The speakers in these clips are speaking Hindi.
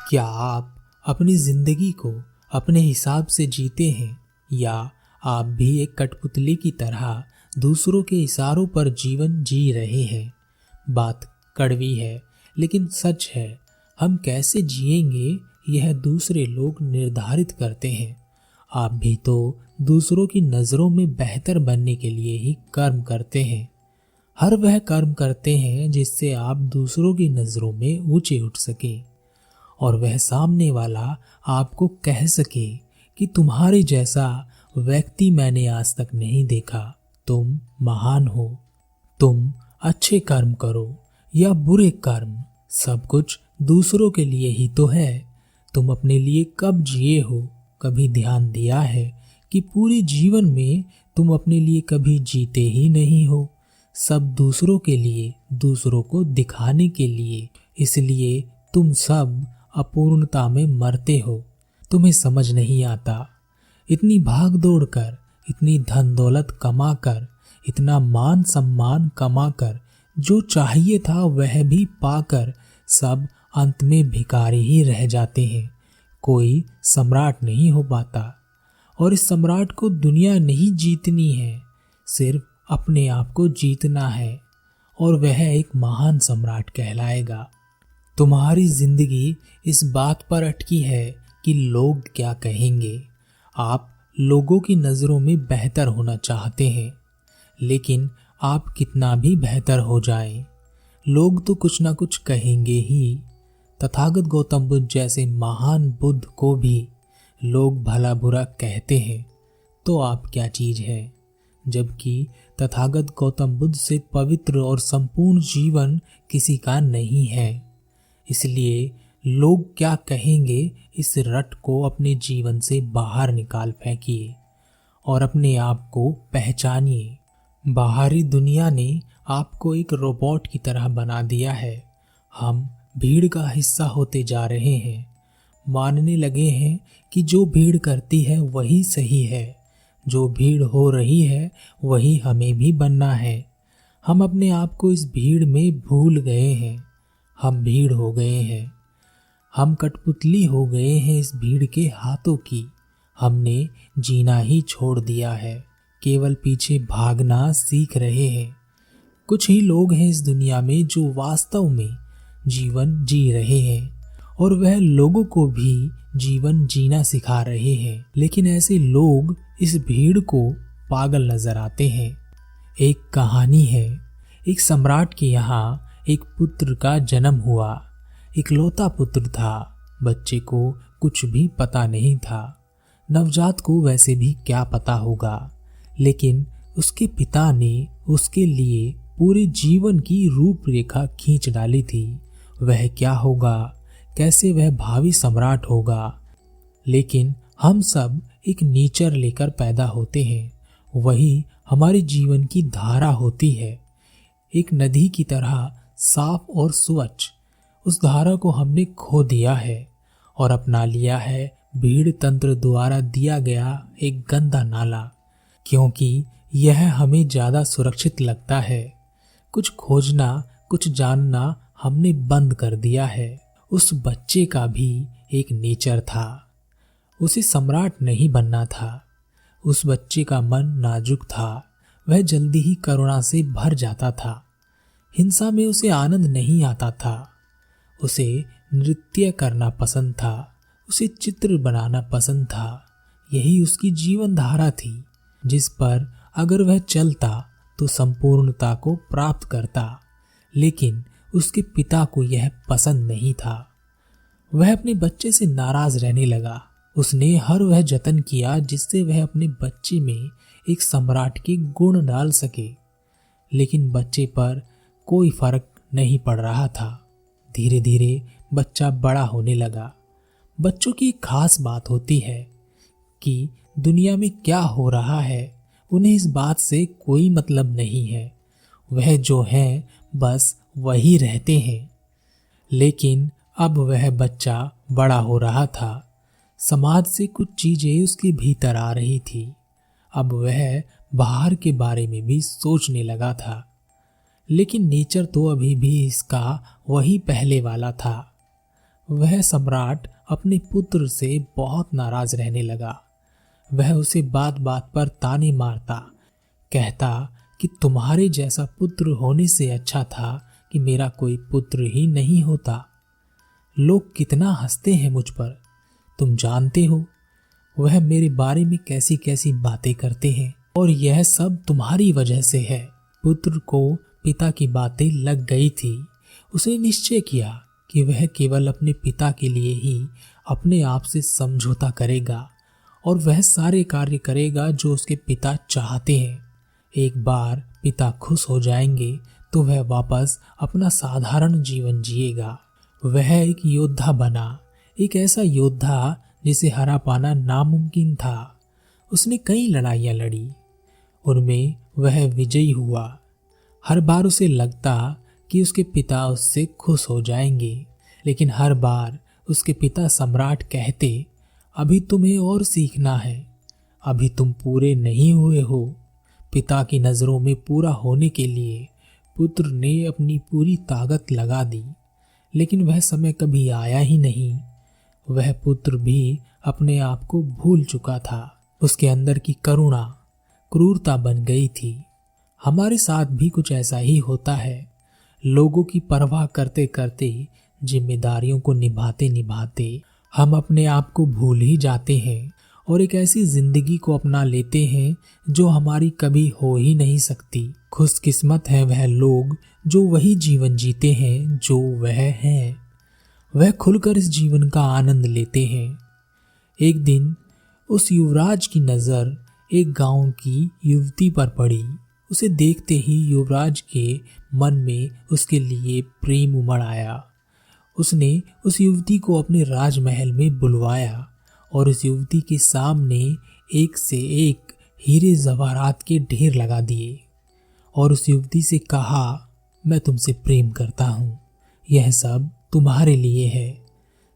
क्या आप अपनी जिंदगी को अपने हिसाब से जीते हैं या आप भी एक कठपुतली की तरह दूसरों के इशारों पर जीवन जी रहे हैं? बात कड़वी है लेकिन सच है। हम कैसे जिएंगे यह दूसरे लोग निर्धारित करते हैं। आप भी तो दूसरों की नज़रों में बेहतर बनने के लिए ही कर्म करते हैं। हर वह कर्म करते हैं जिससे आप दूसरों की नज़रों में ऊंचे उठ सकें और वह सामने वाला आपको कह सके कि तुम्हारे जैसा व्यक्ति मैंने आज तक नहीं देखा। तुम महान हो। तुम अच्छे कर्म करो या बुरे कर्म, सब कुछ दूसरों के लिए ही तो है। तुम अपने लिए कब जिए हो? कभी ध्यान दिया है कि पूरे जीवन में तुम अपने लिए कभी जीते ही नहीं हो? सब दूसरों के लिए, दूसरों को दिखाने के लिए। इसलिए तुम सब अपूर्णता में मरते हो। तुम्हें समझ नहीं आता, इतनी भाग दौड़ कर, इतनी धन दौलत कमाकर, इतना मान सम्मान कमाकर, जो चाहिए था वह भी पाकर सब अंत में भिखारी ही रह जाते हैं। कोई सम्राट नहीं हो पाता और इस सम्राट को दुनिया नहीं जीतनी है, सिर्फ अपने आप को जीतना है और वह एक महान सम्राट कहलाएगा। तुम्हारी जिंदगी इस बात पर अटकी है कि लोग क्या कहेंगे। आप लोगों की नज़रों में बेहतर होना चाहते हैं, लेकिन आप कितना भी बेहतर हो जाएं, लोग तो कुछ ना कुछ कहेंगे ही। तथागत गौतम बुद्ध जैसे महान बुद्ध को भी लोग भला बुरा कहते हैं, तो आप क्या चीज़ है? जबकि तथागत गौतम बुद्ध से पवित्र और संपूर्ण जीवन किसी का नहीं है। इसलिए लोग क्या कहेंगे इस रट को अपने जीवन से बाहर निकाल फेंकिए और अपने आप को पहचानिए। बाहरी दुनिया ने आपको एक रोबोट की तरह बना दिया है। हम भीड़ का हिस्सा होते जा रहे हैं, मानने लगे हैं कि जो भीड़ करती है वही सही है, जो भीड़ हो रही है वही हमें भी बनना है। हम अपने आप को इस भीड़ में भूल गए हैं। हम भीड़ हो गए हैं, हम कठपुतली हो गए हैं इस भीड़ के हाथों की। हमने जीना ही छोड़ दिया है, केवल पीछे भागना सीख रहे हैं। कुछ ही लोग हैं इस दुनिया में जो वास्तव में जीवन जी रहे हैं और वह लोगों को भी जीवन जीना सिखा रहे हैं, लेकिन ऐसे लोग इस भीड़ को पागल नजर आते हैं। एक कहानी है, एक सम्राट के यहाँ एक पुत्र का जन्म हुआ। इकलौता पुत्र था। बच्चे को कुछ भी पता नहीं था। नवजात को वैसे भी क्या पता होगा, लेकिन उसके पिता ने उसके लिए पूरे जीवन की रूपरेखा खींच डाली थी। वह क्या होगा, कैसे वह भावी सम्राट होगा। लेकिन हम सब एक नेचर लेकर पैदा होते हैं, वही हमारे जीवन की धारा होती है, एक नदी की तरह साफ और स्वच्छ। उस धारा को हमने खो दिया है और अपना लिया है भीड़ तंत्र द्वारा दिया गया एक गंदा नाला, क्योंकि यह हमें ज़्यादा सुरक्षित लगता है। कुछ खोजना, कुछ जानना हमने बंद कर दिया है। उस बच्चे का भी एक नेचर था। उसे सम्राट नहीं बनना था। उस बच्चे का मन नाजुक था। वह जल्दी ही करुणा से भर जाता था। हिंसा में उसे आनंद नहीं आता था। उसे नृत्य करना पसंद था। उसे चित्र बनाना पसंद था। यही उसकी जीवन धारा थी, जिस पर अगर वह चलता तो संपूर्णता को प्राप्त करता। लेकिन उसके पिता को यह पसंद नहीं था। वह अपने बच्चे से नाराज रहने लगा। उसने हर वह जतन किया जिससे वह अपने बच्चे में एक सम्राट के गुण डाल सके, लेकिन बच्चे पर कोई फर्क नहीं पड़ रहा था। धीरे धीरे बच्चा बड़ा होने लगा। बच्चों की एक खास बात होती है कि दुनिया में क्या हो रहा है उन्हें इस बात से कोई मतलब नहीं है। वह जो हैं बस वही रहते हैं। लेकिन अब वह बच्चा बड़ा हो रहा था। समाज से कुछ चीजें उसके भीतर आ रही थी। अब वह बाहर के बारे में भी सोचने लगा था, लेकिन नेचर तो अभी भी इसका वही पहले वाला था। वह सम्राट अपने पुत्र से बहुत नाराज रहने लगा। वह उसे बात बात पर ताने मारता, कहता कि तुम्हारे जैसा पुत्र होने से अच्छा था कि मेरा कोई पुत्र ही नहीं होता। लोग कितना हंसते हैं मुझ पर, तुम जानते हो वह मेरे बारे में कैसी कैसी बातें करते हैं, और यह सब तुम्हारी वजह से है। पुत्र को पिता की बातें लग गई थी। उसने निश्चय किया कि वह केवल अपने पिता के लिए ही अपने आप से समझौता करेगा और वह सारे कार्य करेगा जो उसके पिता चाहते हैं। एक बार पिता खुश हो जाएंगे तो वह वापस अपना साधारण जीवन जिएगा। वह एक योद्धा बना, एक ऐसा योद्धा जिसे हरा पाना नामुमकिन था। उसने कई लड़ाइयाँ लड़ी, उनमें वह विजयी हुआ। हर बार उसे लगता कि उसके पिता उससे खुश हो जाएंगे, लेकिन हर बार उसके पिता सम्राट कहते, अभी तुम्हें और सीखना है, अभी तुम पूरे नहीं हुए हो। पिता की नज़रों में पूरा होने के लिए पुत्र ने अपनी पूरी ताकत लगा दी, लेकिन वह समय कभी आया ही नहीं। वह पुत्र भी अपने आप को भूल चुका था। उसके अंदर की करुणा क्रूरता बन गई थी। हमारे साथ भी कुछ ऐसा ही होता है। लोगों की परवाह करते करते, जिम्मेदारियों को निभाते निभाते हम अपने आप को भूल ही जाते हैं और एक ऐसी जिंदगी को अपना लेते हैं जो हमारी कभी हो ही नहीं सकती। खुशकिस्मत है वह लोग जो वही जीवन जीते हैं जो वह हैं। वह खुलकर इस जीवन का आनंद लेते हैं। एक दिन उस युवराज की नज़र एक गांव की युवती पर पड़ी। उसे देखते ही युवराज के मन में उसके लिए प्रेम उमड़ आया। उसने उस युवती को अपने राजमहल में बुलवाया और उस युवती के सामने एक से एक हीरे जवाहरात के ढेर लगा दिए और उस युवती से कहा, मैं तुमसे प्रेम करता हूँ, यह सब तुम्हारे लिए है,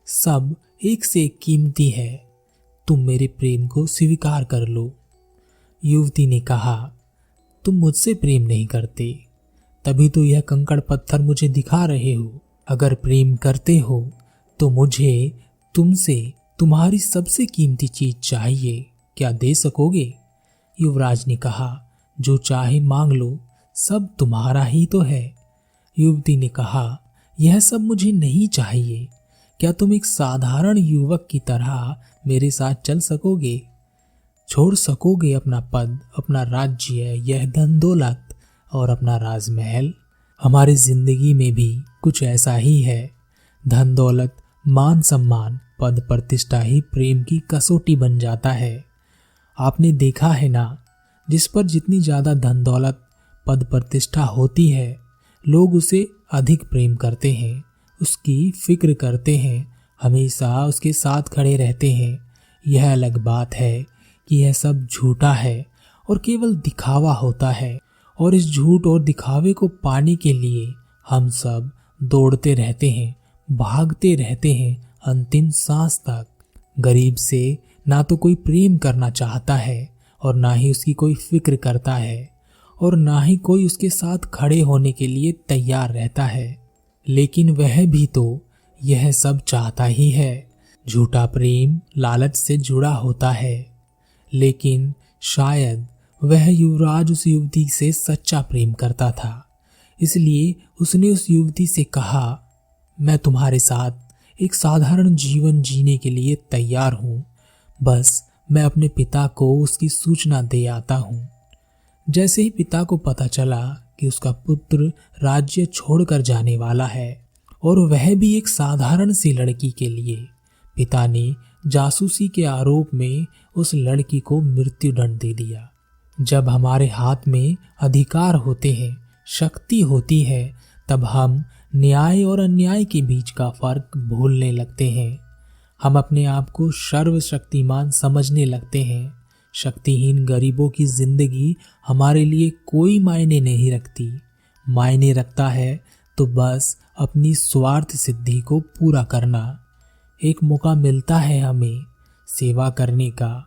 सब एक से एक कीमती है, तुम मेरे प्रेम को स्वीकार कर लो। युवती ने कहा, तुम मुझसे प्रेम नहीं करते, तभी तो यह कंकड़ पत्थर मुझे दिखा रहे हो। अगर प्रेम करते हो तो मुझे तुमसे तुम्हारी सबसे कीमती चीज चाहिए, क्या दे सकोगे? युवराज ने कहा, जो चाहे मांग लो, सब तुम्हारा ही तो है। युवती ने कहा, यह सब मुझे नहीं चाहिए, क्या तुम एक साधारण युवक की तरह मेरे साथ चल सकोगे? छोड़ सकोगे अपना पद, अपना राज्य, यह धन दौलत और अपना राजमहल? हमारी जिंदगी में भी कुछ ऐसा ही है। धन दौलत, मान सम्मान, पद प्रतिष्ठा ही प्रेम की कसौटी बन जाता है। आपने देखा है ना, जिस पर जितनी ज्यादा धन दौलत, पद प्रतिष्ठा होती है, लोग उसे अधिक प्रेम करते हैं, उसकी फिक्र करते हैं, हमेशा उसके साथ खड़े रहते हैं। यह अलग बात है कि यह सब झूठा है और केवल दिखावा होता है, और इस झूठ और दिखावे को पाने के लिए हम सब दौड़ते रहते हैं, भागते रहते हैं अंतिम सांस तक। गरीब से ना तो कोई प्रेम करना चाहता है और ना ही उसकी कोई फिक्र करता है और ना ही कोई उसके साथ खड़े होने के लिए तैयार रहता है, लेकिन वह भी तो यह सब चाहता ही है। झूठा प्रेम लालच से जुड़ा होता है, लेकिन शायद वह युवराज उस युवती से सच्चा प्रेम करता था, इसलिए उसने उस युवती से कहा, मैं तुम्हारे साथ एक साधारण जीवन जीने के लिए तैयार हूँ, बस मैं अपने पिता को उसकी सूचना दे आता हूँ। जैसे ही पिता को पता चला कि उसका पुत्र राज्य छोड़कर जाने वाला है और वह भी एक साधारण सी लड़की के लिए, पिता ने जासूसी के आरोप में उस लड़की को मृत्यु दंड दे दिया। जब हमारे हाथ में अधिकार होते हैं, शक्ति होती है, तब हम न्याय और अन्याय के बीच का फर्क भूलने लगते हैं। हम अपने आप को सर्वशक्तिमान समझने लगते हैं। शक्तिहीन गरीबों की जिंदगी हमारे लिए कोई मायने नहीं रखती। मायने रखता है तो बस अपनी स्वार्थ सिद्धि को पूरा करना। एक मौका मिलता है हमें सेवा करने का,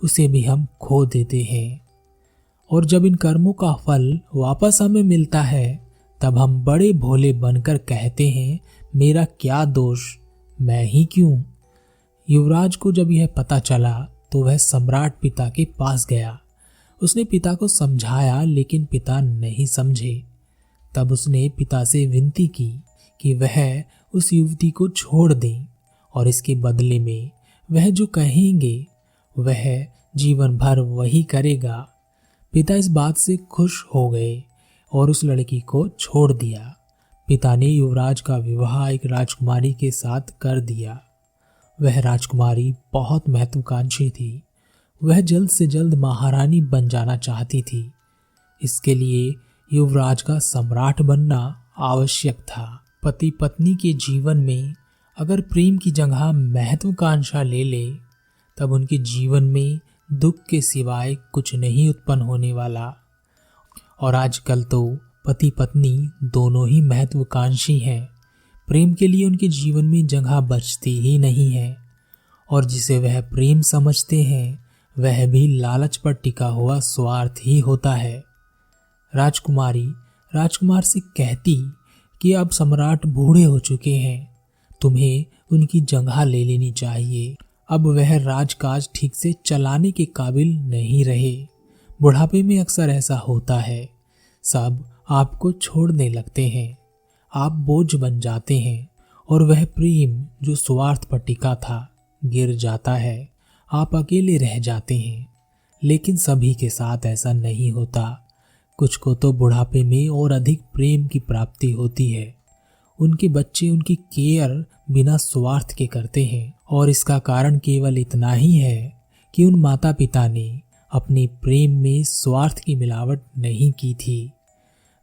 उसे भी हम खो देते हैं, और जब इन कर्मों का फल वापस हमें मिलता है तब हम बड़े भोले बनकर कहते हैं, मेरा क्या दोष, मैं ही क्यों? युवराज को जब यह पता चला तो वह सम्राट पिता के पास गया। उसने पिता को समझाया, लेकिन पिता नहीं समझे। तब उसने पिता से विनती की कि वह उस युवती को छोड़ दें और इसके बदले में वह जो कहेंगे वह जीवन भर वही करेगा। पिता इस बात से खुश हो गए और उस लड़की को छोड़ दिया। पिता ने युवराज का विवाह एक राजकुमारी के साथ कर दिया। वह राजकुमारी बहुत महत्वाकांक्षी थी। वह जल्द से जल्द महारानी बन जाना चाहती थी। इसके लिए युवराज का सम्राट बनना आवश्यक था। पति पत्नी के जीवन में अगर प्रेम की जगह महत्वाकांक्षा ले ले, तब उनके जीवन में दुख के सिवाय कुछ नहीं उत्पन्न होने वाला। और आजकल तो पति पत्नी दोनों ही महत्वाकांक्षी हैं। प्रेम के लिए उनके जीवन में जगह बचती ही नहीं है। और जिसे वह प्रेम समझते हैं वह भी लालच पर टिका हुआ स्वार्थ ही होता है। राजकुमारी राजकुमार से कहती कि अब सम्राट बूढ़े हो चुके हैं, तुम्हें उनकी जगह ले लेनी चाहिए। अब वह राजकाज ठीक से चलाने के काबिल नहीं रहे। बुढ़ापे में अक्सर ऐसा होता है, सब आपको छोड़ने लगते हैं, आप बोझ बन जाते हैं और वह प्रेम जो स्वार्थ पर टिका था गिर जाता है। आप अकेले रह जाते हैं। लेकिन सभी के साथ ऐसा नहीं होता। कुछ को तो बुढ़ापे में और अधिक प्रेम की प्राप्ति होती है। उनके बच्चे उनकी केयर बिना स्वार्थ के करते हैं और इसका कारण केवल इतना ही है कि उन माता पिता ने अपने प्रेम में स्वार्थ की मिलावट नहीं की थी।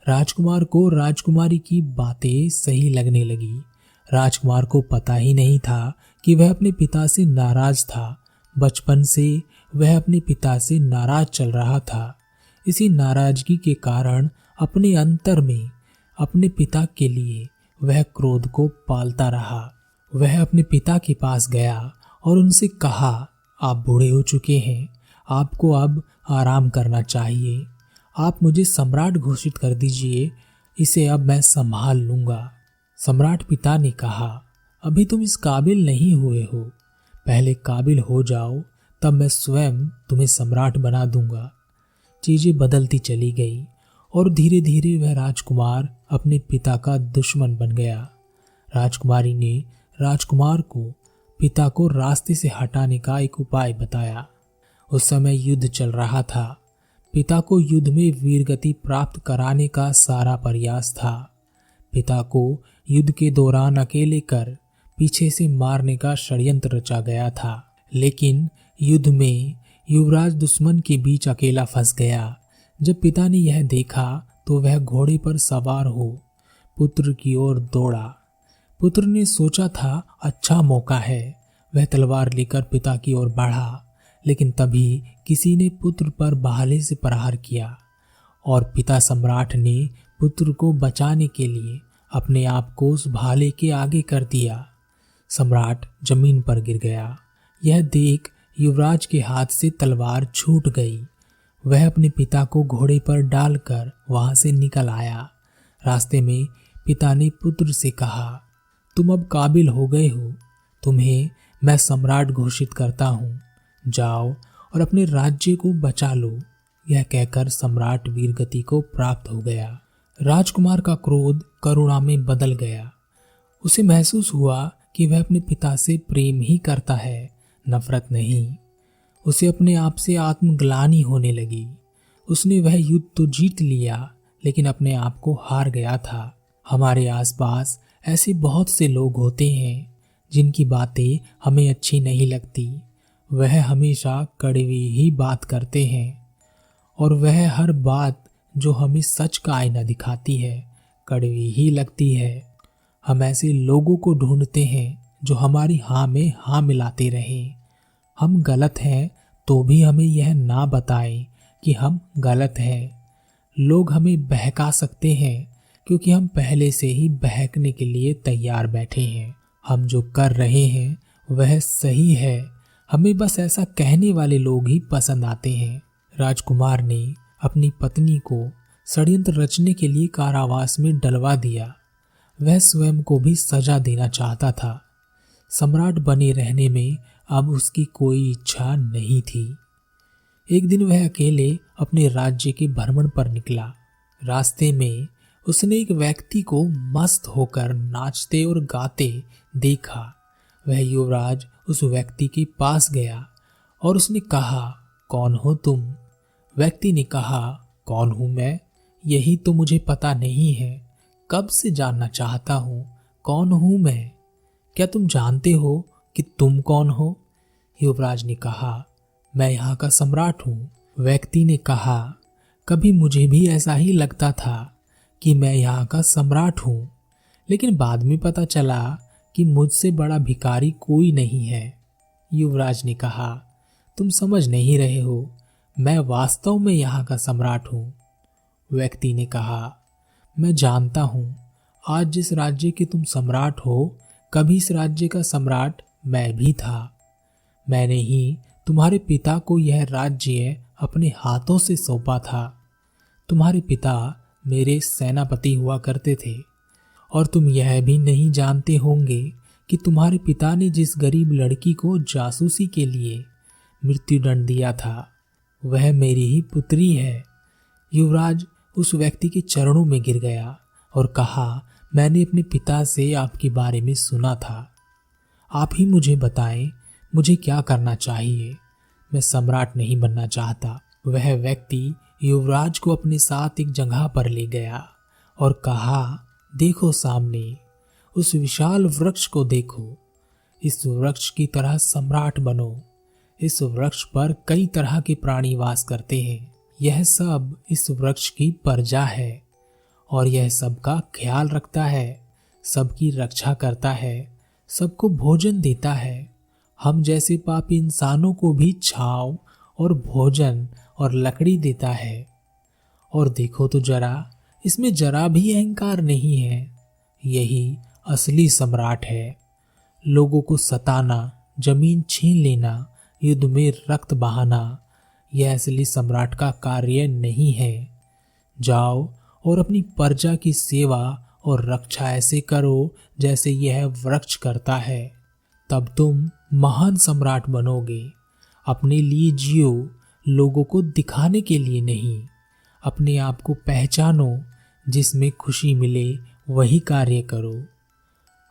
राजकुमार को राजकुमारी की बातें सही लगने लगी। राजकुमार को पता ही नहीं था कि वह अपने पिता से नाराज था। बचपन से वह अपने पिता से नाराज चल रहा था। इसी नाराजगी के कारण अपने अंतर में अपने पिता के लिए वह क्रोध को पालता रहा। वह अपने पिता के पास गया और उनसे कहा, आप बूढ़े हो चुके हैं, आपको अब आराम करना चाहिए। आप मुझे सम्राट घोषित कर दीजिए, इसे अब मैं संभाल लूँगा। सम्राट पिता ने कहा, अभी तुम इस काबिल नहीं हुए हो, पहले काबिल हो जाओ, तब मैं स्वयं तुम्हें सम्राट बना दूंगा। चीजें बदलती चली गई और धीरे धीरे वह राजकुमार अपने पिता का दुश्मन बन गया। राजकुमारी ने राजकुमार को पिता को रास्ते से हटाने का एक उपाय बताया। उस समय युद्ध चल रहा था। पिता को युद्ध में वीरगति प्राप्त कराने का सारा प्रयास था। पिता को युद्ध के दौरान अकेले कर पीछे से मारने का षड्यंत्र रचा गया था। लेकिन युद्ध में युवराज दुश्मन के बीच अकेला फंस गया। जब पिता ने यह देखा तो वह घोड़े पर सवार हो पुत्र की ओर दौड़ा। पुत्र ने सोचा था अच्छा मौका है। वह तलवार लेकर पिता की ओर बढ़ा, लेकिन तभी किसी ने पुत्र पर भाले से प्रहार किया और पिता सम्राट ने पुत्र को बचाने के लिए अपने आप को उस भाले के आगे कर दिया। सम्राट जमीन पर गिर गया। यह देख युवराज के हाथ से तलवार छूट गई। वह अपने पिता को घोड़े पर डालकर वहां से निकल आया। रास्ते में पिता ने पुत्र से कहा, तुम अब काबिल हो गए हो, तुम्हें मैं सम्राट घोषित करता हूँ, जाओ और अपने राज्य को बचा लो। यह कहकर सम्राट वीरगति को प्राप्त हो गया। राजकुमार का क्रोध करुणा में बदल गया। उसे महसूस हुआ कि वह अपने पिता से प्रेम ही करता है, नफरत नहीं। उसे अपने आप से आत्मग्लानि होने लगी। उसने वह युद्ध तो जीत लिया, लेकिन अपने आप को हार गया था। हमारे आसपास ऐसे बहुत से लोग होते हैं जिनकी बातें हमें अच्छी नहीं लगती। वह हमेशा कड़वी ही बात करते हैं और वह हर बात जो हमें सच का आईना दिखाती है कड़वी ही लगती है। हम ऐसे लोगों को ढूंढते हैं जो हमारी हाँ में हाँ मिलाते रहें। हम गलत हैं तो भी हमें यह ना बताएं कि हम गलत हैं। लोग हमें बहका सकते हैं क्योंकि हम पहले से ही बहकने के लिए तैयार बैठे हैं। हम जो कर रहे हैं वह सही है, हमें बस ऐसा कहने वाले लोग ही पसंद आते हैं। राजकुमार ने अपनी पत्नी को षड्यंत्र रचने के लिए कारावास में डलवा दिया। वह स्वयं को भी सजा देना चाहता था। सम्राट बने रहने में अब उसकी कोई इच्छा नहीं थी। एक दिन वह अकेले अपने राज्य के भ्रमण पर निकला। रास्ते में उसने एक व्यक्ति को मस्त होकर नाचते और गाते देखा। वह युवराज उस व्यक्ति के पास गया और उसने कहा, कौन हो तुम? व्यक्ति ने कहा, कौन हूं मैं? यही तो मुझे पता नहीं है। कब से जानना चाहता हूं कौन हूं मैं। क्या तुम जानते हो कि तुम कौन हो? युवराज ने कहा, मैं यहाँ का सम्राट हूं। व्यक्ति ने कहा, कभी मुझे भी ऐसा ही लगता था कि मैं यहाँ का सम्राट हूं, लेकिन बाद में पता चला कि मुझसे बड़ा भिखारी कोई नहीं है। युवराज ने कहा, तुम समझ नहीं रहे हो, मैं वास्तव में यहाँ का सम्राट हूँ। व्यक्ति ने कहा, मैं जानता हूँ, आज जिस राज्य के तुम सम्राट हो, कभी इस राज्य का सम्राट मैं भी था। मैंने ही तुम्हारे पिता को यह राज्य अपने हाथों से सौंपा था। तुम्हारे पिता मेरे सेनापति हुआ करते थे, और तुम यह भी नहीं जानते होंगे कि तुम्हारे पिता ने जिस गरीब लड़की को जासूसी के लिए मृत्युदंड दिया था, वह मेरी ही पुत्री है। युवराज उस व्यक्ति के चरणों में गिर गया और कहा, मैंने अपने पिता से आपके बारे में सुना था। आप ही मुझे बताएं, मुझे क्या करना चाहिए? मैं सम्राट नहीं बनना चाहता। वह व्यक्ति युवराज को अपने साथ एक जगह पर ले गया और कहा, देखो सामने उस विशाल वृक्ष को देखो। इस वृक्ष की तरह सम्राट बनो। इस वृक्ष पर कई तरह के प्राणी वास करते हैं। यह सब इस वृक्ष की प्रजा है और यह सबका ख्याल रखता है, सबकी रक्षा करता है, सबको भोजन देता है। हम जैसे पापी इंसानों को भी छांव और भोजन और लकड़ी देता है। और देखो तो जरा, इसमें जरा भी अहंकार नहीं है। यही असली सम्राट है। लोगों को सताना, जमीन छीन लेना, युद्ध में रक्त बहाना, यह असली सम्राट का कार्य नहीं है। जाओ और अपनी प्रजा की सेवा और रक्षा ऐसे करो जैसे यह वृक्ष करता है, तब तुम महान सम्राट बनोगे। अपने लिए जियो, लोगों को दिखाने के लिए नहीं। अपने आप को पहचानो, जिसमें खुशी मिले वही कार्य करो।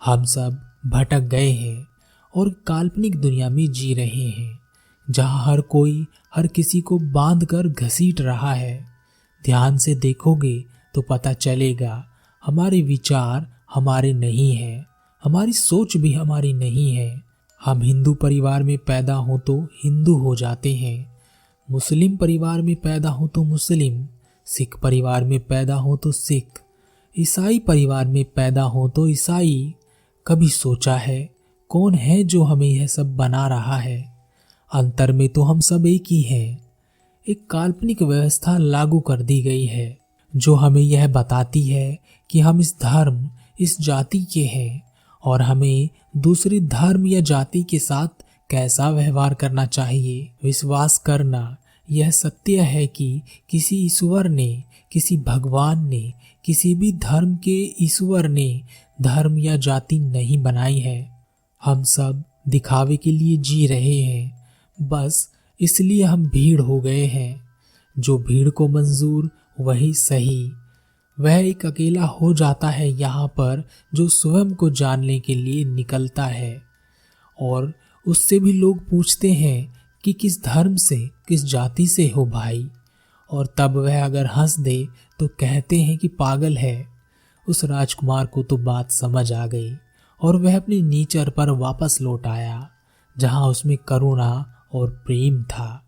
हम सब भटक गए हैं और काल्पनिक दुनिया में जी रहे हैं, जहां हर कोई हर किसी को बांध कर घसीट रहा है। ध्यान से देखोगे तो पता चलेगा, हमारे विचार हमारे नहीं हैं, हमारी सोच भी हमारी नहीं है। हम हिंदू परिवार में पैदा हो तो हिंदू हो जाते हैं, मुस्लिम परिवार में पैदा हो तो मुस्लिम, सिख परिवार में पैदा हो तो सिख, ईसाई परिवार में पैदा हो तो ईसाई। कभी सोचा है कौन है जो हमें यह सब बना रहा है? अंतर में तो हम सब एक ही हैं। एक काल्पनिक व्यवस्था लागू कर दी गई है जो हमें यह बताती है कि हम इस धर्म, इस जाति के हैं और हमें दूसरे धर्म या जाति के साथ कैसा व्यवहार करना चाहिए। विश्वास करना यह सत्य है कि किसी ईश्वर ने, किसी भगवान ने, किसी भी धर्म के ईश्वर ने धर्म या जाति नहीं बनाई है। हम सब दिखावे के लिए जी रहे हैं, बस इसलिए हम भीड़ हो गए हैं। जो भीड़ को मंजूर वही सही। वह एक अकेला हो जाता है यहाँ पर जो स्वयं को जानने के लिए निकलता है। और उससे भी लोग पूछते हैं कि किस धर्म से, किस जाति से हो भाई, और तब वह अगर हंस दे तो कहते हैं कि पागल है। उस राजकुमार को तो बात समझ आ गई और वह अपनी नीचर पर वापस लौट आया, जहाँ उसमें करुणा और प्रेम था।